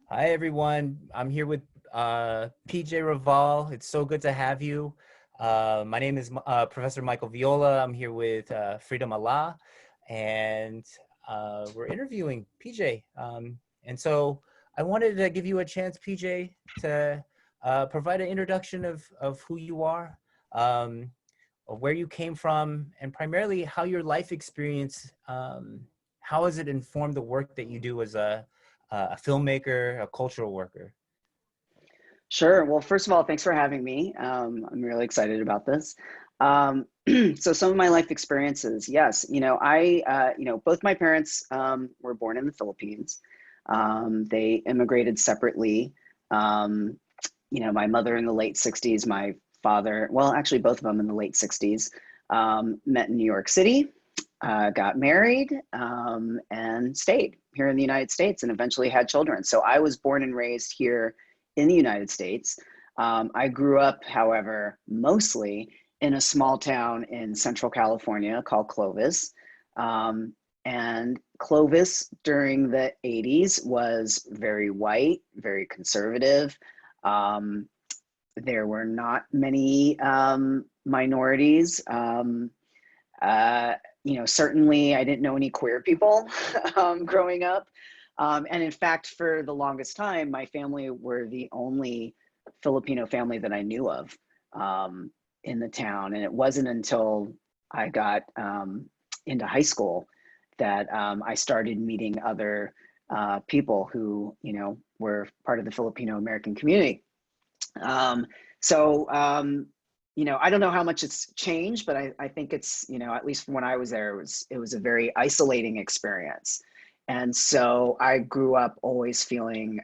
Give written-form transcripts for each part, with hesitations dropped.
Hi, everyone. I'm here with PJ Raval. It's so good to have you. My name is Professor Michael Viola. I'm here with Freedom Allah, and we're interviewing PJ. And so I wanted to give you a chance, PJ, to provide an introduction of who you are, of where you came from, and primarily how your life experience, how has it informed the work that you do as a filmmaker, a cultural worker? Sure. Well, first of all, thanks for having me. I'm really excited about this. So some of my life experiences, yes, both my parents were born in the Philippines. They immigrated separately. Um, my mother in the late 60s, my father, well, actually both of them in the late 60s, met in New York City, got married, and stayed here in the United States and eventually had children. So I was born and raised here in the United States. I grew up, however, mostly in a small town in Central California called Clovis. Um, and Clovis during the 80s was very white, very conservative. Um, there were not many minorities. Uh, Certainly I didn't know any queer people growing up. And in fact, for the longest time, my family were the only Filipino family that I knew of in the town. And it wasn't until I got into high school that I started meeting other people who, were part of the Filipino American community. Um, so, I don't know how much it's changed, but I think it's, at least when I was there, it was a very isolating experience. And so I grew up always feeling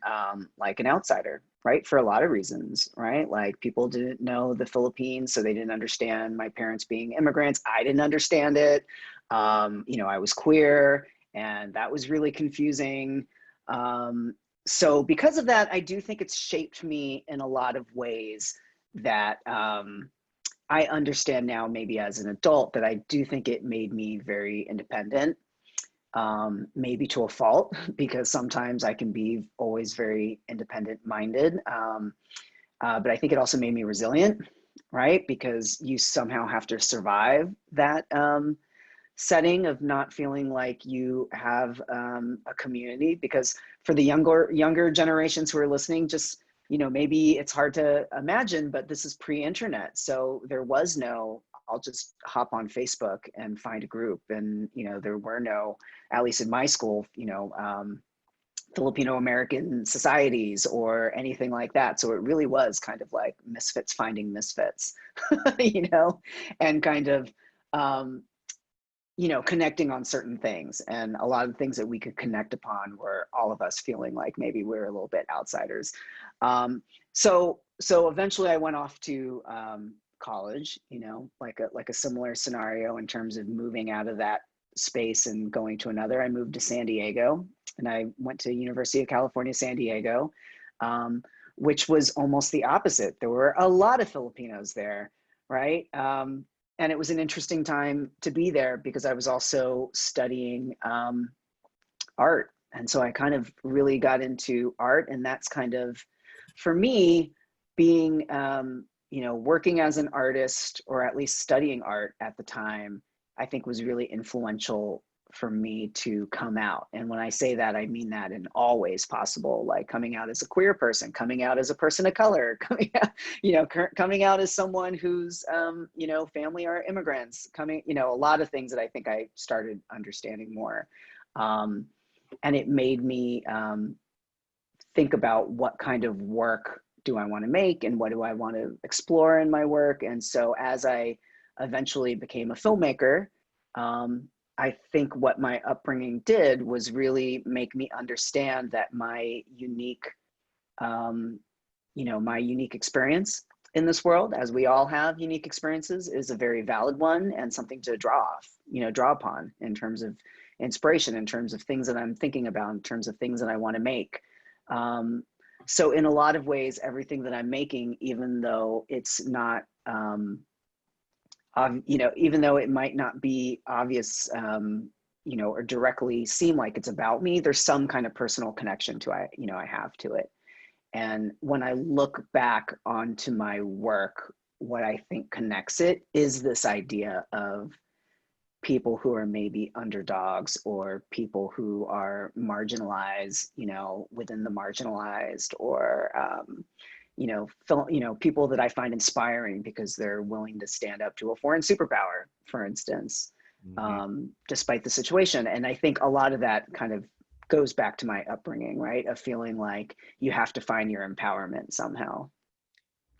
like an outsider, right? For a lot of reasons, right? Like people didn't know the Philippines, so they didn't understand my parents being immigrants. I didn't understand it. I was queer, and that was really confusing. So because of that, I do think it's shaped me in a lot of ways that I understand now, maybe as an adult, that I do think it made me very independent, maybe to a fault, because sometimes I can be always very independent minded. But I think it also made me resilient, right? Because you somehow have to survive that setting of not feeling like you have a community. Because for the younger generations who are listening, just maybe it's hard to imagine, but this is pre-internet, so there was no I'll just hop on Facebook and find a group. And there were no, at least in my school, Filipino American societies or anything like that. So it really was kind of like misfits finding misfits, and kind of um, connecting on certain things. And a lot of the things that we could connect upon were all of us feeling like maybe we're a little bit outsiders. So eventually I went off to college, like a similar scenario in terms of moving out of that space and going to another. I moved to San Diego, and I went to University of California, San Diego, um, which was almost the opposite. There were a lot of Filipinos there, right? And it was an interesting time to be there because I was also studying art. And so I kind of really got into art. And that's kind of, for me, being, working as an artist, or at least studying art at the time, I think was really influential for me to come out. And when I say that, I mean that in all ways possible, like coming out as a queer person, coming out as a person of color, coming out as someone whose, family are immigrants, a lot of things that I think I started understanding more. Um, and it made me think about what kind of work do I want to make and what do I want to explore in my work. And so as I eventually became a filmmaker, I think what my upbringing did was really make me understand that um, my unique experience in this world, as we all have unique experiences, is a very valid one and something to draw upon in terms of inspiration, in terms of things that I'm thinking about, in terms of things that I want to make. Um, so in a lot of ways, everything that I'm making, even though it's not, even though it might not be obvious or directly seem like it's about me, there's some kind of personal connection to I have to it. And when I look back onto my work, what I think connects it is this idea of people who are maybe underdogs, or people who are marginalized, within the marginalized, or people that I find inspiring because they're willing to stand up to a foreign superpower, for instance, Hmm. despite the situation. And I think a lot of that kind of goes back to my upbringing, right? Of feeling like you have to find your empowerment somehow.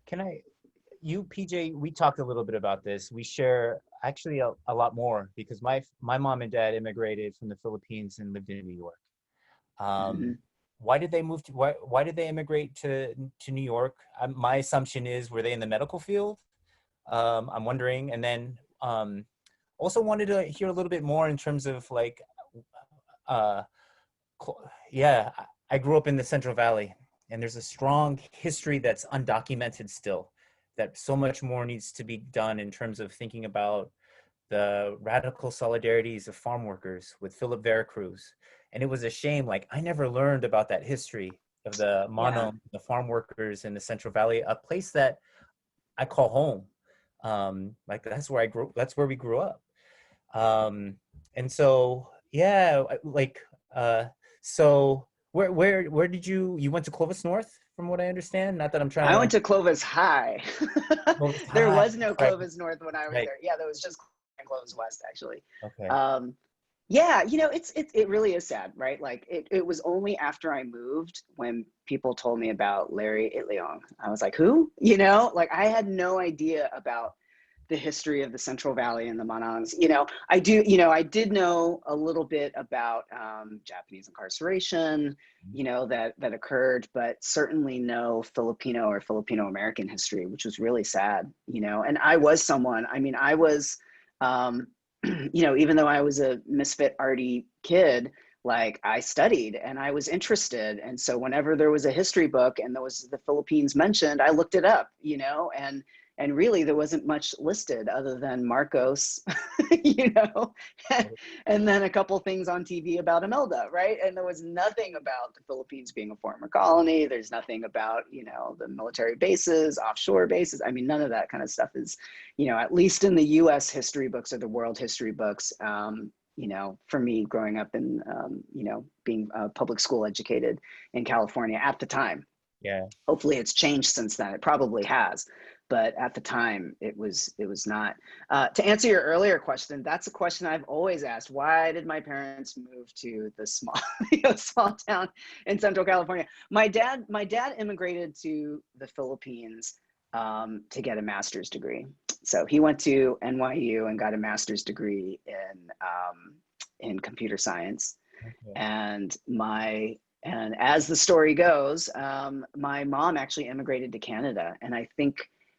Can I, you, PJ, we talked a little bit about this. We share actually a lot more because my mom and dad immigrated from the Philippines and lived in New York. Hmm. Um, why did they move to why did they immigrate to New York? My assumption is, were they in the medical field? I'm wondering, and then also wanted to hear a little bit more in terms of like, uh, yeah, I grew up in the Central Valley, and there's a strong history that's undocumented still. That so much more needs to be done in terms of thinking about the radical solidarities of farm workers with Philip Veracruz. And it was a shame, like I never learned about that history of the Yeah. Mono, the farm workers in the Central Valley, a place that I call home. Like that's where I grew, that's where we grew up. Um, and so, yeah, like, uh, so where did you went to Clovis North, from what I understand? Not that I'm trying I went to, to Clovis High. Clovis There High, was no right, Clovis North when I was right, there. Yeah, there was just Clovis West, actually. okay. Um, yeah, it really is sad, right? Like it was only after I moved when people told me about Larry Itliong. I was like, who? Like I had no idea about the history of the Central Valley and the Manans. I did know a little bit about Japanese incarceration, that occurred, but certainly no Filipino or Filipino American history, which was really sad. And I was someone. I mean, I was, um, even though I was a misfit arty kid, like I studied and I was interested. And so whenever there was a history book and there was the Philippines mentioned, I looked it up, and really there wasn't much listed other than Marcos, you know, and then a couple things on TV about Imelda, right? And there was nothing about the Philippines being a former colony. There's nothing about, the military bases, offshore bases. I mean, none of that kind of stuff is, at least in the US history books or the world history books, for me growing up in, being public school educated in California at the time. Yeah. Hopefully it's changed since then. It probably has, but at the time it was not. To answer your earlier question, that's a question I've always asked. Why did my parents move to the small small town in Central California? My dad immigrated to the Philippines to get a master's degree. So he went to NYU and got a master's degree in computer science. Okay. And as the story goes, my mom actually immigrated to Canada. And I think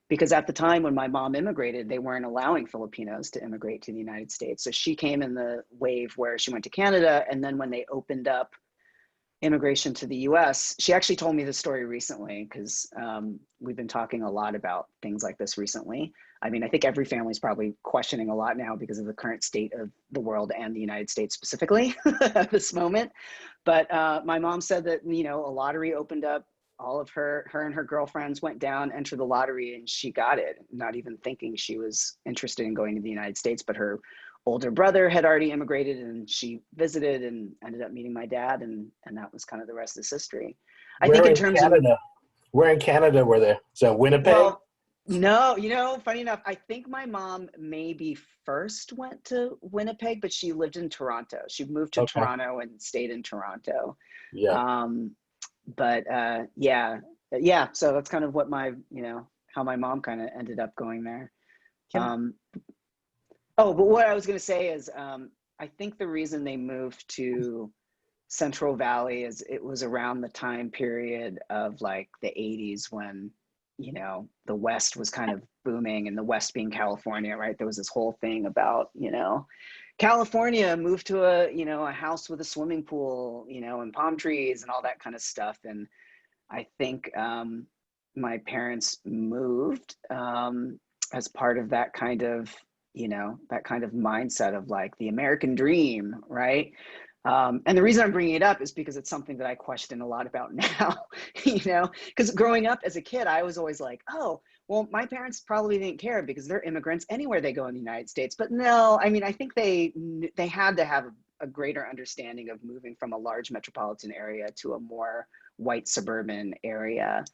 because at the time when my mom immigrated, they weren't allowing Filipinos to immigrate to the United States. So she came in the wave where she went to Canada. And then when they opened up immigration to the US, she actually told me this story recently because we've been talking a lot about things like this recently. I mean, I think every family is probably questioning a lot now because of the current state of the world and the United States specifically at this moment. But my mom said that, a lottery opened up. All of her and her girlfriends went down, entered the lottery, and she got it, not even thinking she was interested in going to the United States. But her older brother had already immigrated, and she visited and ended up meeting my dad, and that was kind of the rest is history. I think Where in in terms of, Canada? Where in Canada were they? So Winnipeg? well, no, funny enough, I think my mom maybe first went to Winnipeg, but she lived in Toronto. She moved to Okay. Toronto and stayed in Toronto. Yeah. Um, but yeah. So that's kind of what how my mom kind of ended up going there. Can Um, oh, but what I was going to say is, I think the reason they moved to Central Valley is it was around the time period of like the 80s when, the West was kind of booming, and the West being California, right? There was this whole thing about, California moved to a house with a swimming pool, and palm trees and all that kind of stuff. And I think my parents moved as part of that kind of you know, that kind of mindset of like the American dream, right? And the reason I'm bringing it up is because it's something that I question a lot about now, you know, because growing up as a kid, I was always like, oh, well, my parents probably didn't care because they're immigrants anywhere they go in the United States. But no, I mean, I think they had to have a greater understanding of moving from a large metropolitan area to a more white suburban area.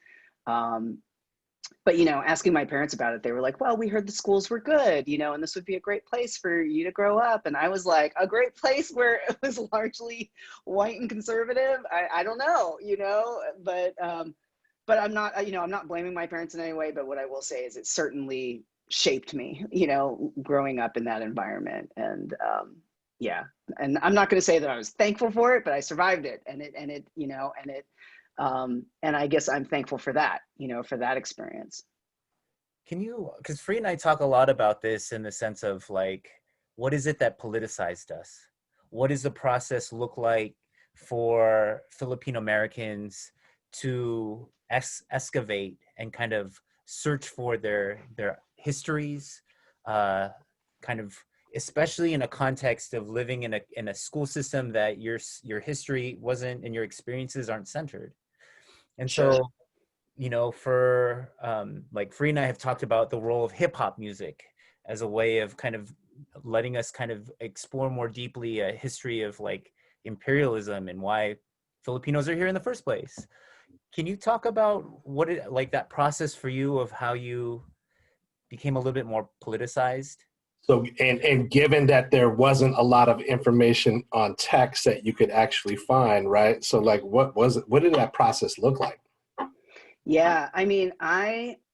But, you know, asking my parents about it, they were like, well, we heard the schools were good, you know, and this would be a great place for you to grow up. And I was like, a great place where it was largely white and conservative? I don't know, you know, but I'm not, you know, I'm not blaming my parents in any way, but what I will say is it certainly shaped me, you know, growing up in that environment. And yeah, and I'm not going to say that I was thankful for it, but I survived it, you know, and I guess I'm thankful for that, you know, for that experience. Can you, because Free and I talk a lot about this in the sense of like, what is it that politicized us? What does the process look like for Filipino Americans to excavate and kind of search for their histories, kind of, especially in a context of living in a school system that your history wasn't and your experiences aren't centered. And Sure. so, you know, for like Free and I have talked about the role of hip hop music as a way of kind of letting us kind of explore more deeply a history of like imperialism and why Filipinos are here in the first place. Can you talk about what it like that process for you of how you became a little bit more politicized? So, and given that there wasn't a lot of information on text that you could actually find, right? So, like, what did that process look like? Yeah, I mean,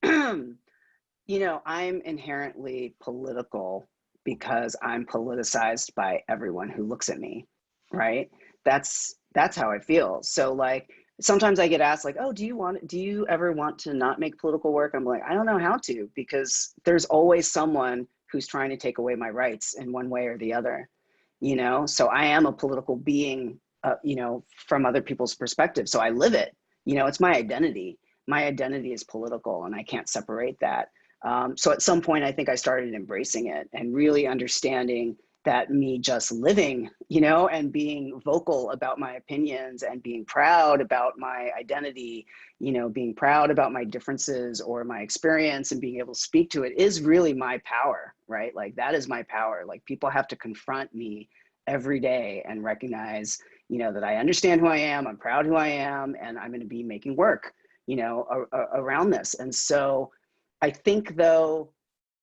you know, I'm inherently political because I'm politicized by everyone who looks at me, right? That's how I feel. So like sometimes I get asked like, "Oh, do you ever want to not make political work?" I'm like, "I don't know how to because there's always someone who's trying to take away my rights in one way or the other." You know, so I am a political being, you know, from other people's perspective. So I live it. You know, it's my identity. My identity is political and I can't separate that. So at some point, I think I started embracing it and really understanding that me just living, you know, and being vocal about my opinions and being proud about my identity, you know, being proud about my differences or my experience and being able to speak to it is really my power, right? Like that is my power. Like people have to confront me every day and recognize, you know, that I understand who I am, I'm proud who I am, and I'm going to be making work, you know, around this. And so, I think though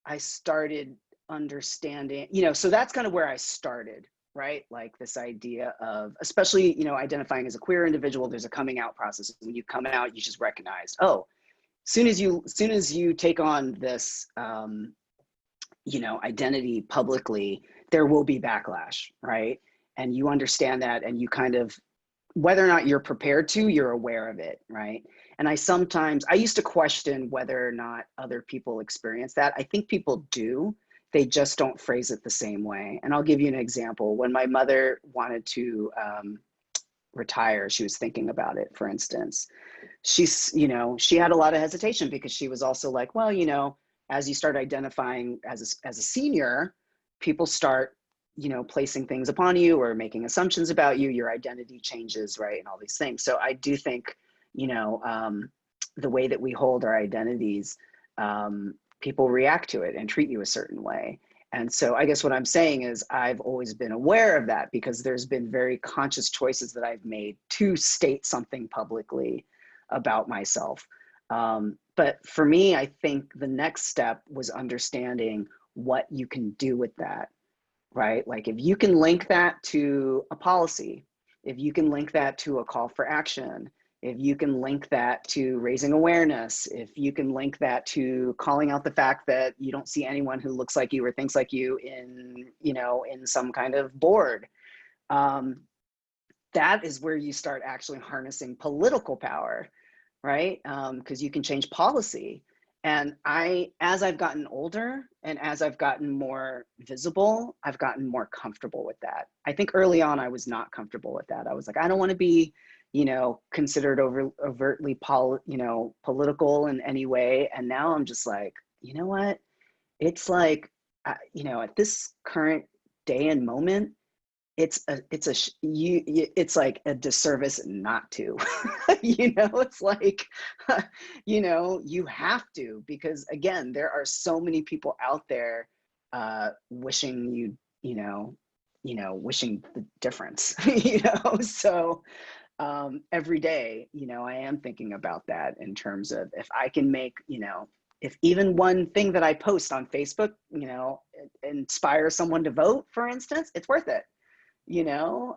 I started understanding, you know, so that's kind of where I started, right? Like this idea of, especially, you know, identifying as a queer individual, there's a coming out process. When you come out, you just recognize, oh, soon as you take on this, you know, identity publicly, there will be backlash, right? And you understand that, and you kind of, whether or not you're prepared to, you're aware of it, right? And I used to question whether or not other people experience that. I think people do. They just don't phrase it the same way. And I'll give you an example. When my mother wanted to retire, she was thinking about it, for instance. You know, she had a lot of hesitation because she was also like, well, you know, as you start identifying as a senior, people start, you know, placing things upon you or making assumptions about you, your identity changes, right? And all these things. So I do think, you know, the way that we hold our identities, people react to it and treat you a certain way. And so I guess what I'm saying is I've always been aware of that because there's been very conscious choices that I've made to state something publicly about myself. But for me, I think the next step was understanding what you can do with that, right? Like if you can link that to a policy, if you can link that to a call for action, if you can link that to raising awareness, if you can link that to calling out the fact that you don't see anyone who looks like you or thinks like you in, you know, in some kind of board, that is where you start actually harnessing political power, right? Because you can change policy. And as I've gotten older and as I've gotten more visible, I've gotten more comfortable with that. I think early on, I was not comfortable with that. I was like, I don't want to be, you know, considered overtly, you know, political in any way. And now I'm just like, you know what? It's like you know, at this current day and moment, it's like a disservice not to. You know, it's like, you know, you have to, because again, there are so many people out there wishing wishing the difference. You know, so every day, you know, I am thinking about that in terms of, if I can make, you know, if even one thing that I post on Facebook, you know, inspires someone to vote, for instance, it's worth it. You know,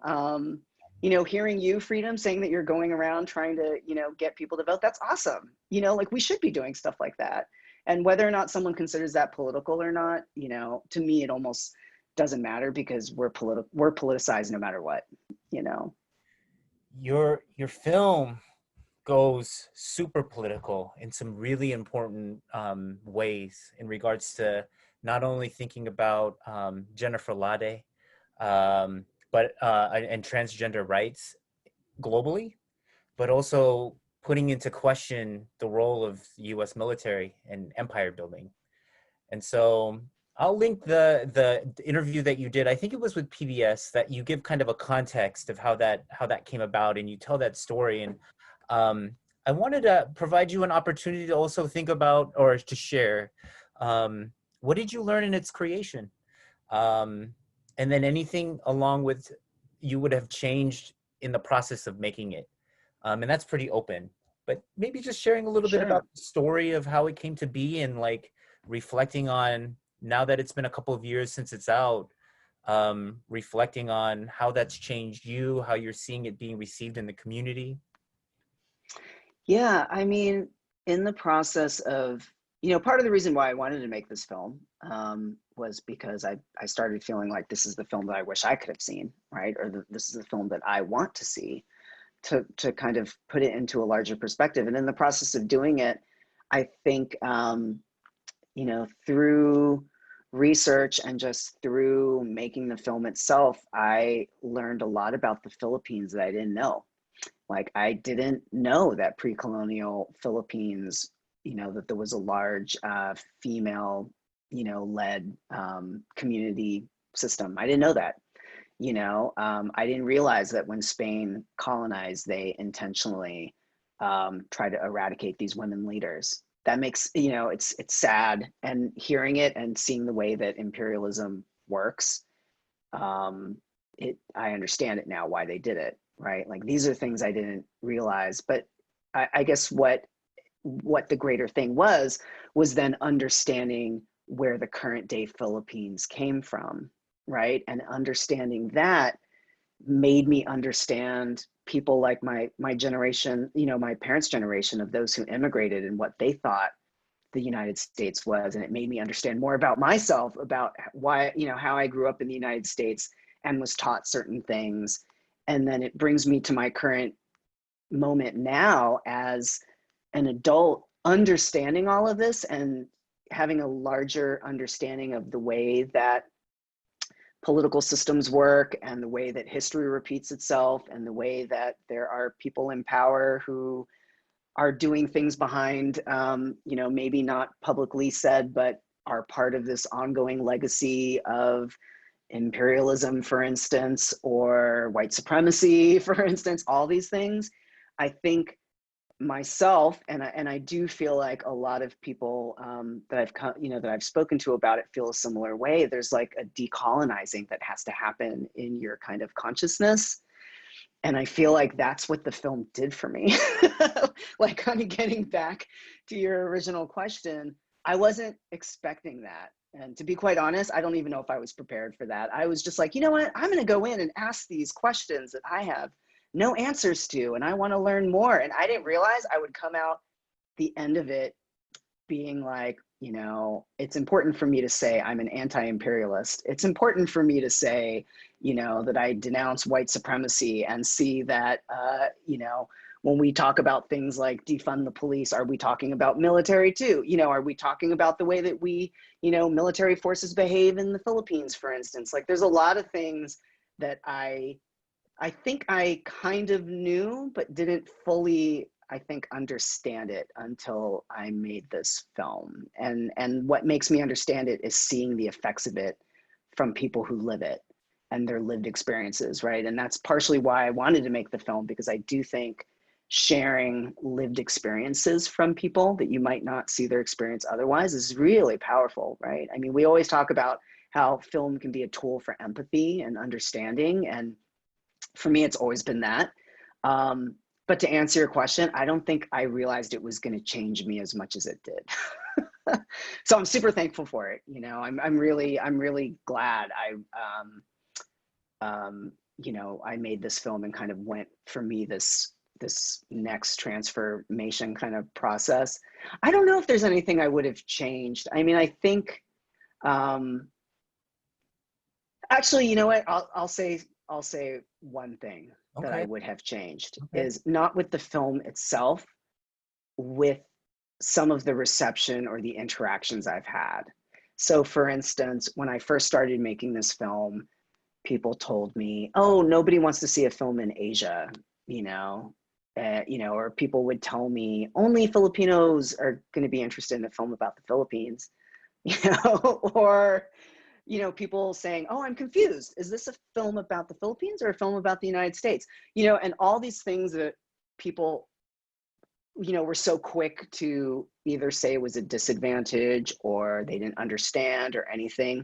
hearing you, Freedom, saying that you're going around trying to, you know, get people to vote, that's awesome. You know, like, we should be doing stuff like that. And whether or not someone considers that political or not, you know, to me, it almost doesn't matter, because we're politicized no matter what, you know. Your film goes super political in some really important ways, in regards to not only thinking about Jennifer Lade, but and transgender rights globally, but also putting into question the role of the U.S. military and empire building. And so I'll link the interview that you did. I think it was with PBS, that you give kind of a context of how that came about, and you tell that story. And I wanted to provide you an opportunity to also think about, or to share, what did you learn in its creation, and then anything along with you would have changed in the process of making it. And that's pretty open. But maybe just sharing a little bit about Sure. the story of how it came to be, and like reflecting on, now that it's been a couple of years since it's out, reflecting on how that's changed you, how you're seeing it being received in the community. Yeah, I mean, in the process of, you know, part of the reason why I wanted to make this film was because I started feeling like this is the film that I wish I could have seen, right? Or this is the film that I want to see, to kind of put it into a larger perspective. And in the process of doing it, I think, you know, through research and just through making the film itself, I learned a lot about the Philippines that I didn't know. Like, I didn't know that pre-colonial Philippines, you know, that there was a large female, you know, led community system. I didn't know that. You know, I didn't realize that when Spain colonized, they intentionally tried to eradicate these women leaders. That makes, you know, it's sad, and hearing it and seeing the way that imperialism works, I understand it now, why they did it, right? Like, these are things I didn't realize. But I guess what the greater thing was then understanding where the current day Philippines came from, right? And understanding that made me understand people like my generation, you know, my parents' generation, of those who immigrated, and what they thought the United States was. And it made me understand more about myself, about why, you know, how I grew up in the United States and was taught certain things. And then it brings me to my current moment now as an adult, understanding all of this and having a larger understanding of the way that political systems work, and the way that history repeats itself, and the way that there are people in power who are doing things behind, you know, maybe not publicly said, but are part of this ongoing legacy of imperialism, for instance, or white supremacy, for instance, all these things. I think myself, and I do feel like a lot of people that I've spoken to about it feel a similar way. There's like a decolonizing that has to happen in your kind of consciousness. And I feel like that's what the film did for me. Like, kind of getting back to your original question, I wasn't expecting that. And to be quite honest, I don't even know if I was prepared for that. I was just like, you know what? I'm going to go in and ask these questions that I have no answers to, and I want to learn more. And I didn't realize I would come out the end of it being like, you know, it's important for me to say I'm an anti-imperialist. It's important for me to say, you know, that I denounce white supremacy, and see that, you know, when we talk about things like defund the police, are we talking about military too? You know, are we talking about the way that we, you know, military forces behave in the Philippines, for instance? Like, there's a lot of things that I think I kind of knew, but didn't fully I think, understand it until I made this film. And what makes me understand it is seeing the effects of it from people who live it and their lived experiences, right? And that's partially why I wanted to make the film, because I do think sharing lived experiences from people that you might not see their experience otherwise is really powerful, right? I mean, we always talk about how film can be a tool for empathy and understanding. And for me, it's always been that. But to answer your question, I don't think I realized it was going to change me as much as it did. So I'm super thankful for it. You know, I'm really glad you know, I made this film and kind of went for me this next transformation kind of process. I don't know if there's anything I would have changed. I mean, I think actually, you know what? I'll say one thing that I Okay. would have changed Okay. is not with the film itself, with some of the reception or the interactions I've had. So for instance, when I first started making this film, people told me, "Oh, nobody wants to see a film in Asia," you know, or people would tell me, "Only Filipinos are going to be interested in a film about the Philippines," you know, or you know, people saying, "Oh, I'm confused. Is this a film about the Philippines or a film about the United States?" You know, and all these things that people, you know, were so quick to either say it was a disadvantage or they didn't understand or anything.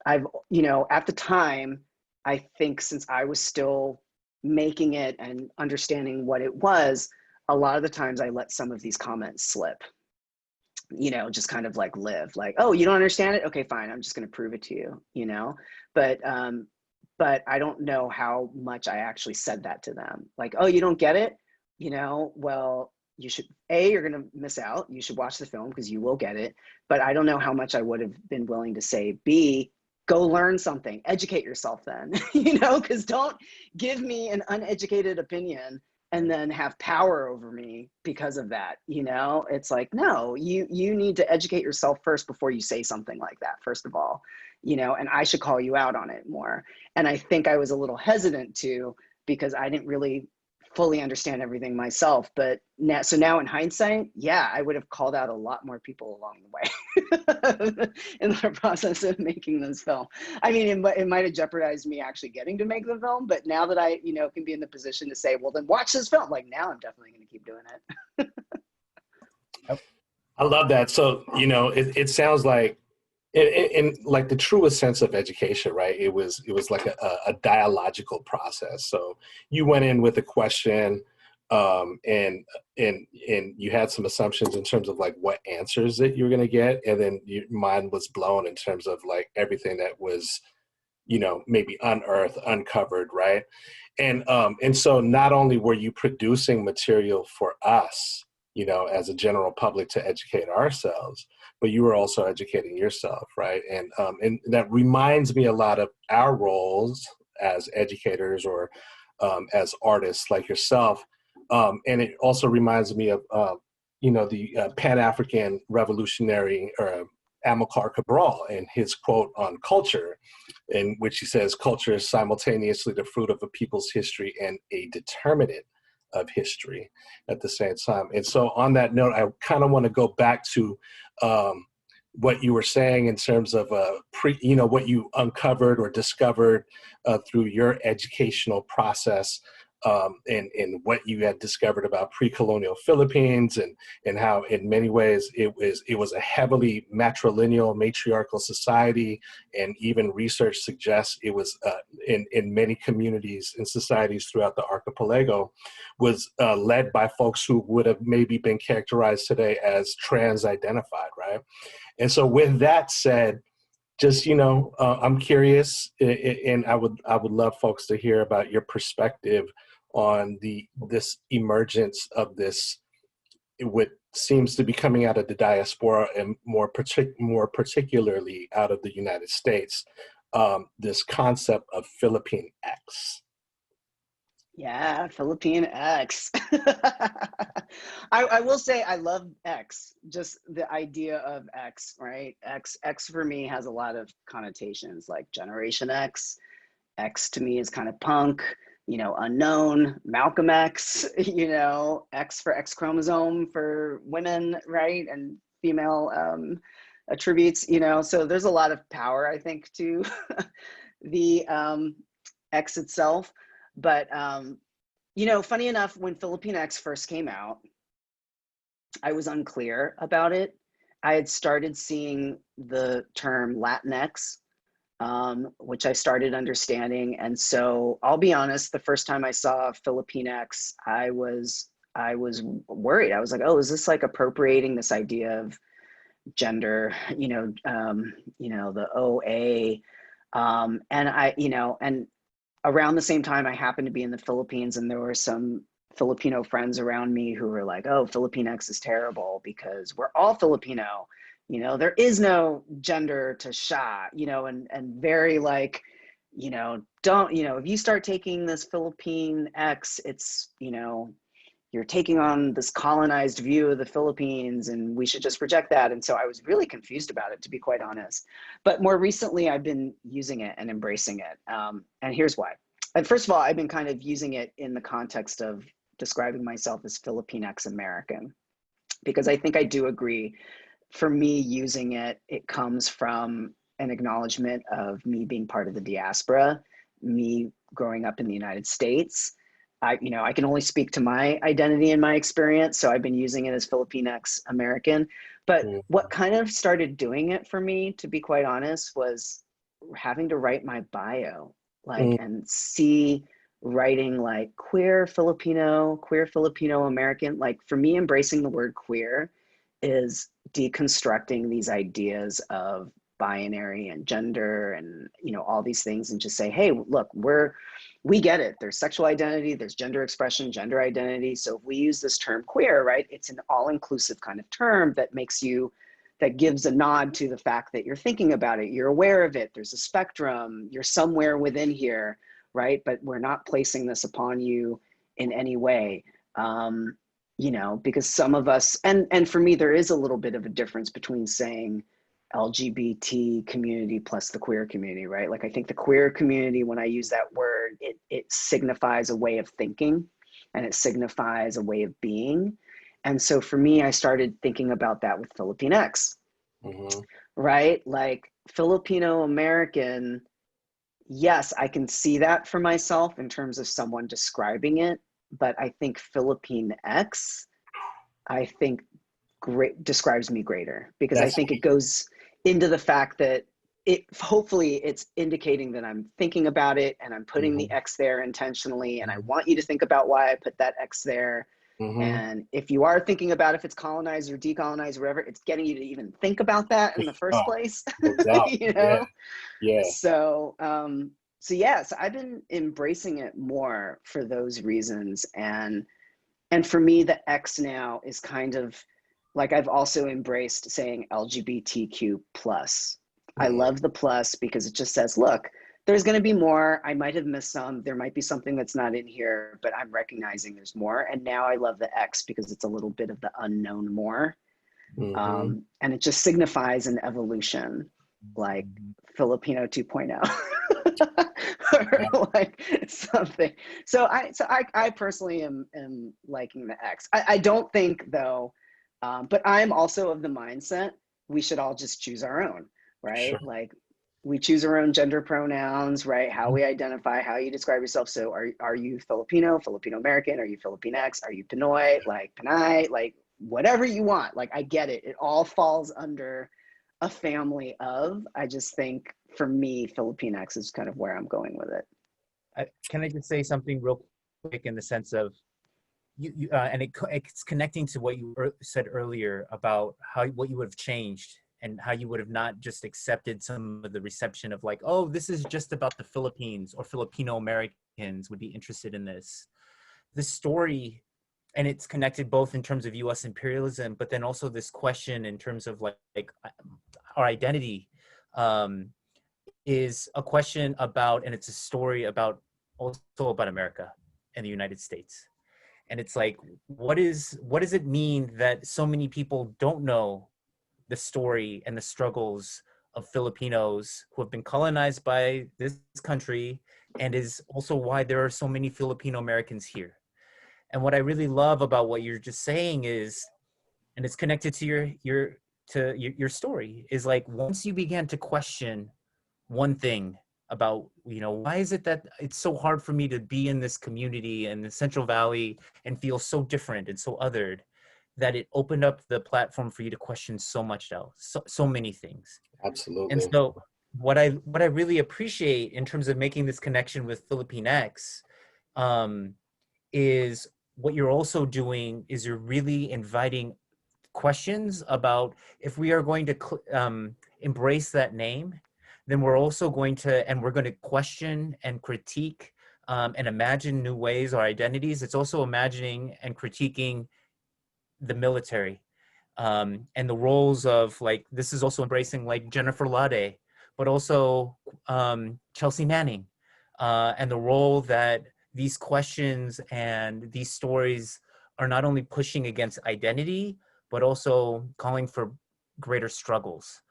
I've, you know, at the time, I think since I was still making it and understanding what it was, a lot of the times I let some of these comments slip, you know, just kind of like live like, "Oh, you don't understand it? Okay, fine. I'm just going to prove it to you," you know, but I don't know how much I actually said that to them. Like, "Oh, you don't get it? You know, well, you should, A, you're going to miss out. You should watch the film because you will get it." But I don't know how much I would have been willing to say, B, go learn something, educate yourself then, you know, because don't give me an uneducated opinion and then have power over me because of that. You know, it's like, no, you need to educate yourself first before you say something like that, first of all, you know, and I should call you out on it more. And I think I was a little hesitant to, because I didn't really fully understand everything myself. But now, so now in hindsight, yeah, I would have called out a lot more people along the way in the process of making this film. I mean, it might have jeopardized me actually getting to make the film, but now that I, you know, can be in the position to say, well, then watch this film, like now I'm definitely going to keep doing it. I love that. So, you know, it sounds like in like the truest sense of education, right? It was like a dialogical process. So you went in with a question, and you had some assumptions in terms of like what answers that you were going to get, and then your mind was blown in terms of like everything that was, you know, maybe unearthed, uncovered, right? And so not only were you producing material for us, you know, as a general public to educate ourselves, but you were also educating yourself, right? And that reminds me a lot of our roles as educators or as artists like yourself. And it also reminds me of, you know, the Pan-African revolutionary Amilcar Cabral and his quote on culture, in which he says, "Culture is simultaneously the fruit of a people's history and a determinant of history at the same time." And so on that note, I kind of want to go back to what you were saying in terms of you know, what you uncovered or discovered through your educational process, and what you had discovered about pre-colonial Philippines, and how in many ways it was a heavily matrilineal, matriarchal society, and even research suggests it was in many communities and societies throughout the archipelago was led by folks who would have maybe been characterized today as trans-identified, right? And so with that said, just, you know, I'm curious, and I would love folks to hear about your perspective on this emergence of this, what seems to be coming out of the diaspora, and more particularly out of the United States, this concept of Philippine X. Yeah, Philippine X. I will say I love X, just the idea of X, right? X for me has a lot of connotations, like Generation X. X to me is kind of punk. unknown, Malcolm X, X for X chromosome for women, right? And female attributes, so there's a lot of power, I think, to the X itself. But, funny enough, when Philippine X first came out, I was unclear about it. I had started seeing the term Latinx, which I started understanding. And so I'll be honest, the first time I saw Filipinx, I was worried. I was like, oh, is this like appropriating this idea of gender, the OA. And around the same time, I happened to be in the Philippines, and there were some Filipino friends around me who were like, oh, Filipinx is terrible because we're all Filipino. There is no gender to siya, and very like, don't, if you start taking this Philippine X, it's, you're taking on this colonized view of the Philippines and we should just reject that. And so I was really confused about it, to be quite honest. But more recently, I've been using it and embracing it. And here's why. And first of all, I've been kind of using it in the context of describing myself as Filipinx American, because I think I do agree. For me, using it, it comes from an acknowledgement of me being part of the diaspora, me growing up in the United States. I can only speak to my identity and my experience, so I've been using it as Filipinx American. But what kind of started doing it for me, to be quite honest, was having to write my bio, and see writing like queer Filipino American. Like, for me, embracing the word queer is deconstructing these ideas of binary and gender and all these things, and just say, hey, look, we get it. There's sexual identity, there's gender expression, gender identity. So if we use this term queer, right, it's an all-inclusive kind of term that gives a nod to the fact that you're thinking about it, you're aware of it, there's a spectrum, you're somewhere within here, right? But we're not placing this upon you in any way. Because some of us, and for me, there is a little bit of a difference between saying LGBT community plus the queer community, right? Like, I think the queer community, when I use that word, it signifies a way of thinking, and it signifies a way of being. And so for me, I started thinking about that with Filipinx, right? Like, Filipino American, yes, I can see that for myself in terms of someone describing it, but I think Filipinx, I think describes me greater, because I think it goes into the fact that hopefully it's indicating that I'm thinking about it and I'm putting the X there intentionally, and I want you to think about why I put that X there. And if you are thinking about if it's colonized or decolonized, whatever, it's getting you to even think about that in the first place. No doubt. Yeah. So I've been embracing it more for those reasons. And for me, the X now is kind of like, I've also embraced saying LGBTQ plus. I love the plus because it just says, look, there's going to be more. I might have missed some. There might be something that's not in here, but I'm recognizing there's more. And now I love the X because it's a little bit of the unknown more. And it just signifies an evolution, like Filipino 2.0. or like something. So I personally am liking the X. I don't think, though, but I'm also of the mindset we should all just choose our own, right? Sure. Like, we choose our own gender pronouns, right? How we identify, how you describe yourself. So are you Filipino American? Are you Filipinx? Are you Pinoy? Like, Pinay? Like, whatever you want. Like, I get it. It all falls under a family of. I just think, for me, Filipinx is kind of where I'm going with it. Can I just say something real quick, in the sense of it's connecting to what you said earlier about what you would have changed, and how you would have not just accepted some of the reception of like, oh, this is just about the Philippines, or Filipino Americans would be interested in this story. And it's connected both in terms of US imperialism, but then also this question in terms of like our identity, is a question about, and it's a story about, also about America and the United States. And it's like, what does it mean that so many people don't know the story and the struggles of Filipinos who have been colonized by this country, and is also why there are so many Filipino Americans here. And what I really love about what you're just saying is, and it's connected to your story, is like once you began to question one thing about, why is it that it's so hard for me to be in this community in the Central Valley and feel so different and so othered, that it opened up the platform for you to question so much else, so many things. And Absolutely. so what I really appreciate in terms of making this connection with Filipinx, is what you're also doing is you're really inviting questions about, if we are going to embrace that name, then we're also going to, and we're going to question and critique, and imagine new ways or identities. It's also imagining and critiquing the military, and the roles of, like, this is also embracing like Jennifer Lade, but also Chelsea Manning, and the role that these questions and these stories are not only pushing against identity, but also calling for greater struggles.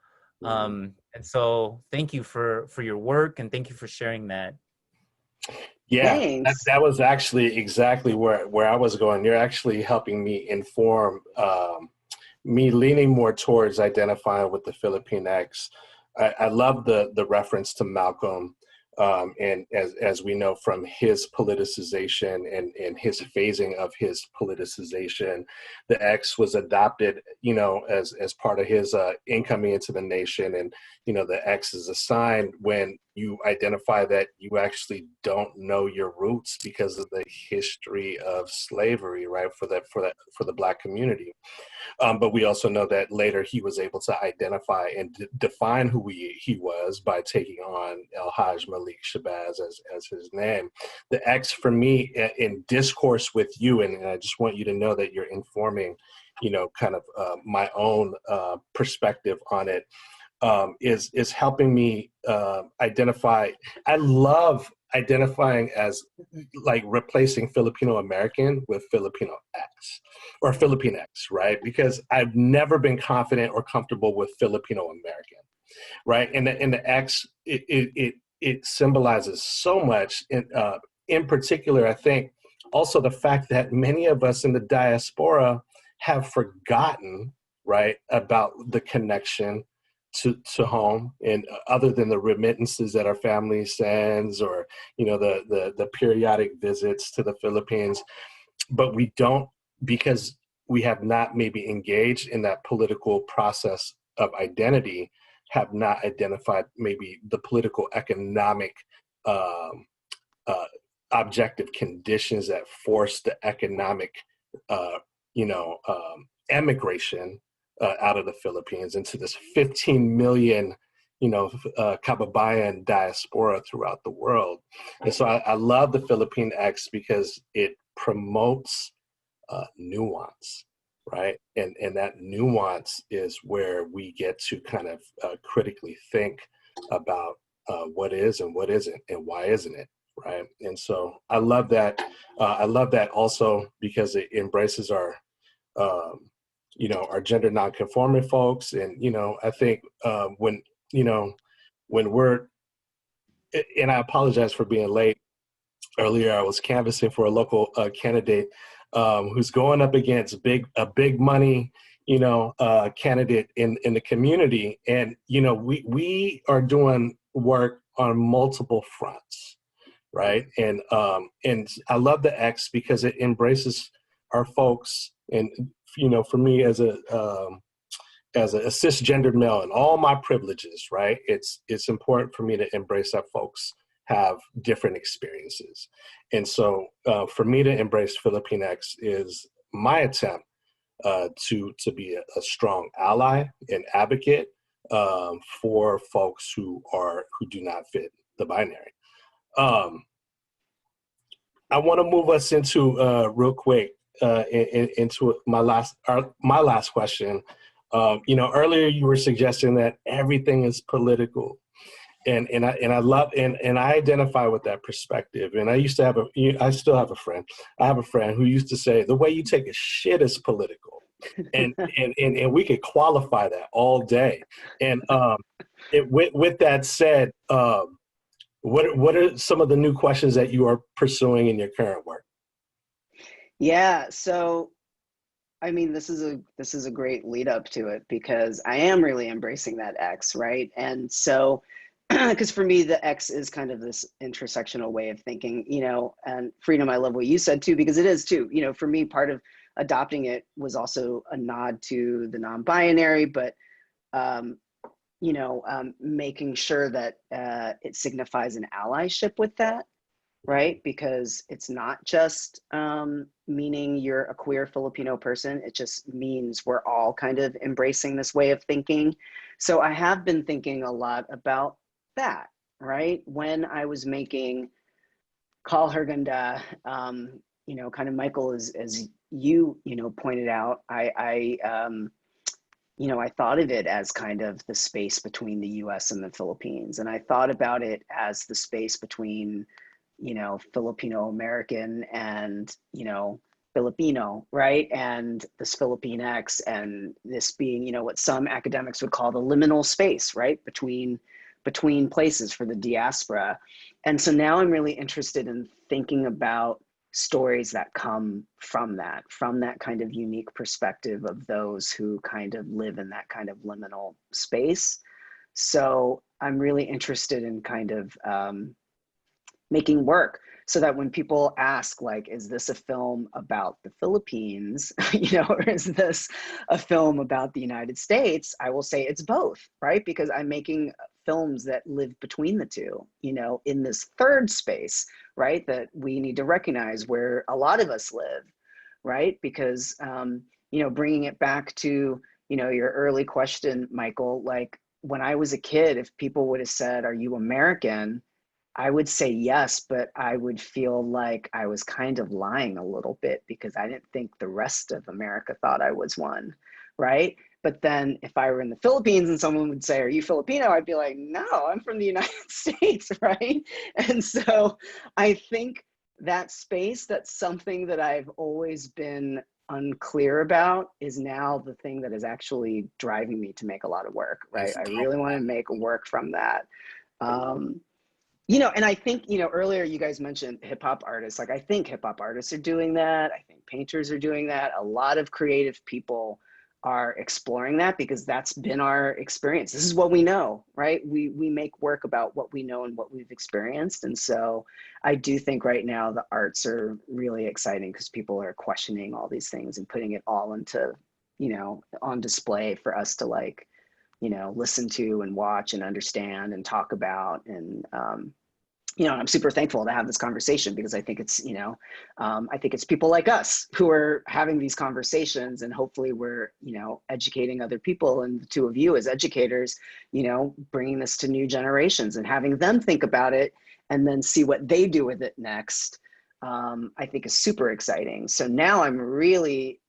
And so thank you for your work, and thank you for sharing that. Yeah, Thanks. that was actually exactly where I was going. You're actually helping me inform me leaning more towards identifying with the Filipinx. I love the reference to Malcolm, and as we know from his politicization and his phasing of his politicization, the X was adopted, as part of his incoming into the nation, and the X is a sign when you identify that you actually don't know your roots because of the history of slavery, right? For the Black community. But we also know that later he was able to identify and define who he was by taking on El Hajj Malik Shabazz as his name. The X for me in discourse with you, and I just want you to know that you're informing, kind of my own perspective on it, is helping me identify. I love identifying as like replacing Filipino American with Filipino X or Filipinx, right? Because I've never been confident or comfortable with Filipino American, right? And the X, it symbolizes so much. In particular, I think also the fact that many of us in the diaspora have forgotten, right, about the connection to home, and other than the remittances that our family sends, or the periodic visits to the Philippines, but we don't, because we have not maybe engaged in that political process of identity, have not identified maybe the political economic objective conditions that force the economic emigration out of the Philippines into this 15 million, kababayan diaspora throughout the world. And so I love the Filipinx because it promotes nuance, right? And that nuance is where we get to kind of critically think about what is and what isn't, and why isn't it, right? And so I love that. I love that also because it embraces our our gender nonconforming folks. And, I think when we're, and I apologize for being late. Earlier, I was canvassing for a local candidate who's going up against a big money, candidate in the community. And, we are doing work on multiple fronts, right? And I love the X because it embraces our folks. And for me as a cisgendered male and all my privileges, right? It's important for me to embrace that folks have different experiences. And so for me to embrace Filipinx is my attempt to be a strong ally and advocate for folks who do not fit the binary. I want to move us into real quick into my last question. Earlier you were suggesting that everything is political, and I love and I identify with that perspective. And I still have a friend. I have a friend who used to say the way you take a shit is political, and we could qualify that all day. And With that said, what are some of the new questions that you are pursuing in your current work? Yeah, so I mean, this is a great lead up to it because I am really embracing that X, right? And so, because for me, the X is kind of this intersectional way of thinking, you know, and freedom, I love what you said too, because it is too, you know, for me, part of adopting it was also a nod to the non-binary, but, um, making sure that it signifies an allyship with that, right? Because it's not just meaning you're a queer Filipino person. It just means we're all kind of embracing this way of thinking. So I have been thinking a lot about that, right? When I was making Call Her Ganda, kind of Michael, as you, pointed out, I thought of it as kind of the space between the US and the Philippines. And I thought about it as the space between, Filipino American and, Filipino, right? And this Filipinx and this being, what some academics would call the liminal space, right? Between places for the diaspora. And so now I'm really interested in thinking about stories that come from that kind of unique perspective of those who kind of live in that kind of liminal space. So I'm really interested in kind of making work so that when people ask, like, is this a film about the Philippines, or is this a film about the United States? I will say it's both, right? Because I'm making films that live between the two, in this third space, right? That we need to recognize where a lot of us live, right? Because, bringing it back to, your early question, Michael, like when I was a kid, if people would have said, are you American? I would say yes, but I would feel like I was kind of lying a little bit because I didn't think the rest of America thought I was one, right? But then if I were in the Philippines and someone would say, are you Filipino? I'd be like, no, I'm from the United States, right? And so I think that space, that's something that I've always been unclear about, is now the thing that is actually driving me to make a lot of work, right? That's I dope, really want to man. make work from that. Um, and I think, earlier you guys mentioned hip hop artists. Like, I think hip hop artists are doing that. I think painters are doing that. A lot of creative people are exploring that because that's been our experience. This is what we know, right? We make work about what we know and what we've experienced. And so I do think right now the arts are really exciting because people are questioning all these things and putting it all into, on display for us to, like, listen to and watch and understand and talk about. And, I'm super thankful to have this conversation because I think it's, I think it's people like us who are having these conversations, and hopefully we're, educating other people, and the two of you as educators, bringing this to new generations and having them think about it and then see what they do with it next. I think is super exciting. So now I'm really,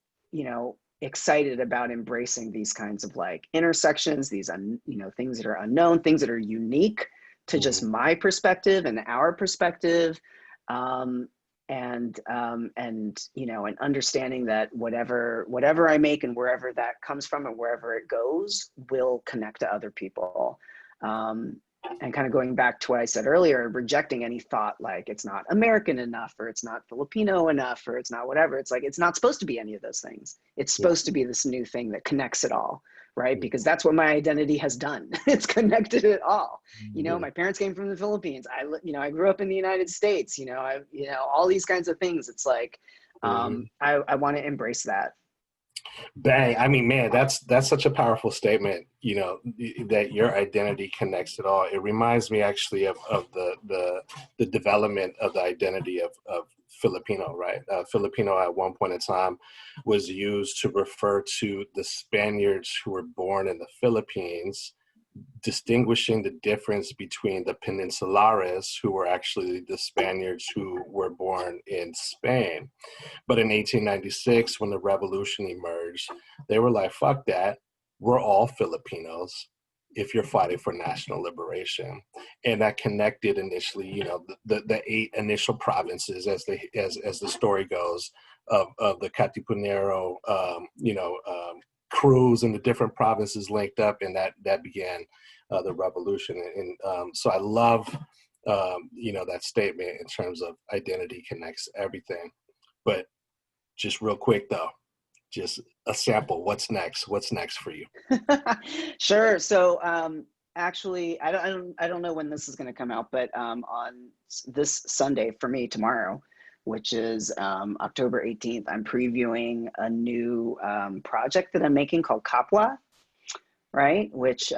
excited about embracing these kinds of, like, intersections, these, things that are unknown, things that are unique to just Mhm. my perspective and our perspective. And understanding that whatever I make and wherever that comes from and wherever it goes will connect to other people. And kind of going back to what I said earlier, rejecting any thought like it's not American enough, or it's not Filipino enough, or it's not whatever. It's like, it's not supposed to be any of those things. It's Yeah. supposed to be this new thing that connects it all, right? Yeah. Because that's what my identity has done. It's connected it all. Yeah. My parents came from the Philippines. I grew up in the United States. All these kinds of things. It's like, Mhm. I want to embrace that. Bang. I mean, man, that's such a powerful statement, that your identity connects it all. It reminds me actually of the development of the identity of Filipino, right? Filipino at one point in time was used to refer to the Spaniards who were born in the Philippines, distinguishing the difference between the Peninsulares, who were actually the Spaniards who were born in Spain. But in 1896, when the revolution emerged, they were like, fuck that. We're all Filipinos if you're fighting for national liberation. And that connected initially, the 8 initial provinces, as the story goes, of the Katipunero, crews in the different provinces linked up, and that began the revolution. And so I love, that statement in terms of identity connects everything. But just real quick though, just a sample. What's next? What's next for you? Sure. So actually, I don't know when this is going to come out, but on this Sunday for me tomorrow, which is October 18th, I'm previewing a new project that I'm making called Kapwa, right? Which,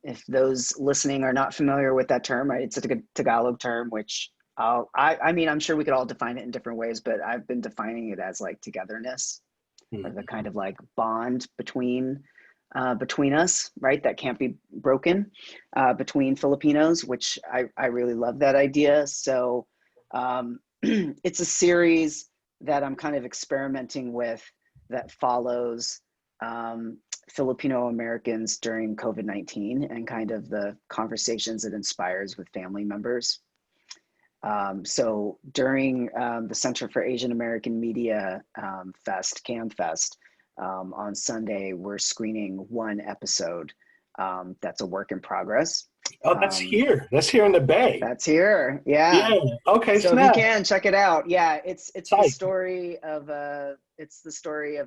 if those listening are not familiar with that term, right, it's a Tagalog term, which I mean, I'm sure we could all define it in different ways, but I've been defining it as like togetherness, or the kind of like bond between us, right? That can't be broken between Filipinos, which I really love that idea. So it's a series that I'm kind of experimenting with that follows Filipino Americans during COVID-19 and kind of the conversations it inspires with family members. So during the Center for Asian American Media Fest, CAMFest, on Sunday, we're screening one episode that's a work in progress. Oh, that's here. That's here in the Bay. That's here. Yeah. Yeah. Okay. So Snap. if you can check it out. Yeah, it's the Tight. story of a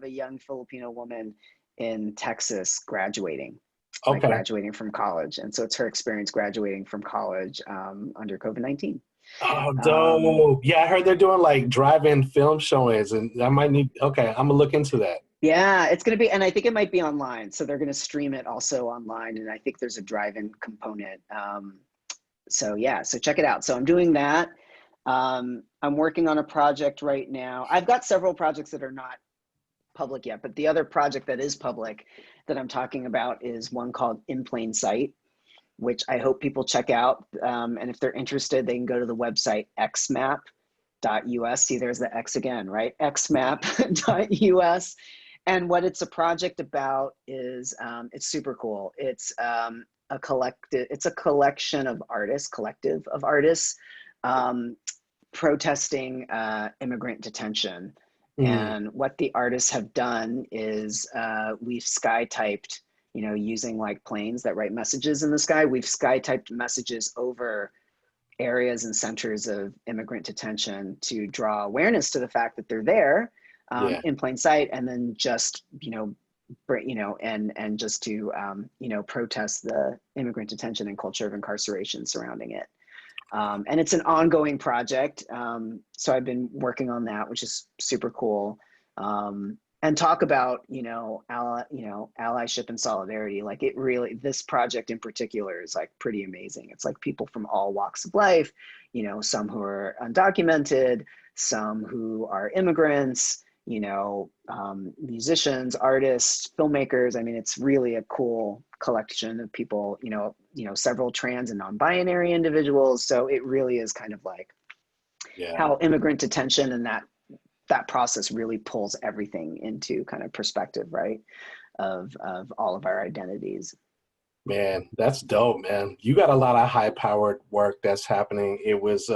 young Filipino woman in Texas graduating. Like Okay. graduating from college. And so it's her experience graduating from college under COVID-19. Oh, dope. Yeah, I heard they're doing like drive-in film showings, and I might need, okay, I'm gonna look into that. Yeah, it's going to be, and I think it might be online. So they're going to stream it also online. And I think there's a drive-in component. So yeah, so check it out. So I'm doing that. I'm working on a project right now. I've got several projects that are not public yet, but the other project that is public that I'm talking about is one called In Plain Sight, which I hope people check out. And if they're interested, they can go to the website xmap.us. See, there's the X again, right? xmap.us. And what it's a project about is, it's super cool. It's a collective of artists protesting immigrant detention. And what the artists have done is we've sky typed, using like planes that write messages in the sky. We've sky typed messages over areas and centers of immigrant detention to draw awareness to the fact that they're there in plain sight, and then just, and just to, protest the immigrant detention and culture of incarceration surrounding it. And it's an ongoing project. So I've been working on that, which is super cool. And talk about, allyship and solidarity. Like it really, this project in particular is like pretty amazing. It's like people from all walks of life, some who are undocumented, some who are immigrants, musicians, artists, filmmakers. I mean, it's really a cool collection of people, several trans and non-binary individuals. So it really is kind of like how immigrant detention and that process really pulls everything into kind of perspective, right? Of all of our identities. Man, that's dope, man. You got a lot of high-powered work that's happening. It was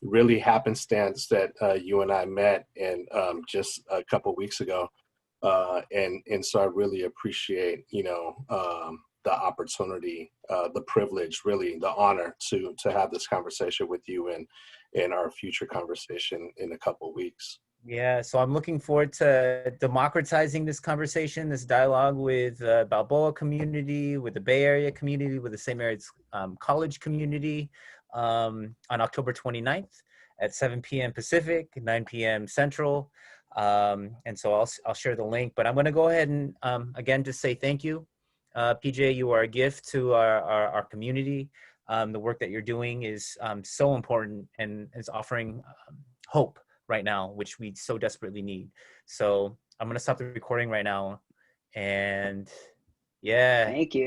really happenstance that you and I met and just a couple weeks ago. And so I really appreciate, the opportunity, the privilege, really the honor to have this conversation with you and in our future conversation in a couple of weeks. Yeah, so I'm looking forward to democratizing this conversation, this dialogue with Balboa community, with the Bay Area community, with the St. Mary's College community on October 29th at 7 p.m. Pacific, 9 p.m. Central. And so I'll share the link, but I'm going to go ahead and again just say thank you. PJ, you are a gift to our community. The work that you're doing is so important and is offering hope right now, which we so desperately need. So I'm going to stop the recording right now. And yeah. Thank you.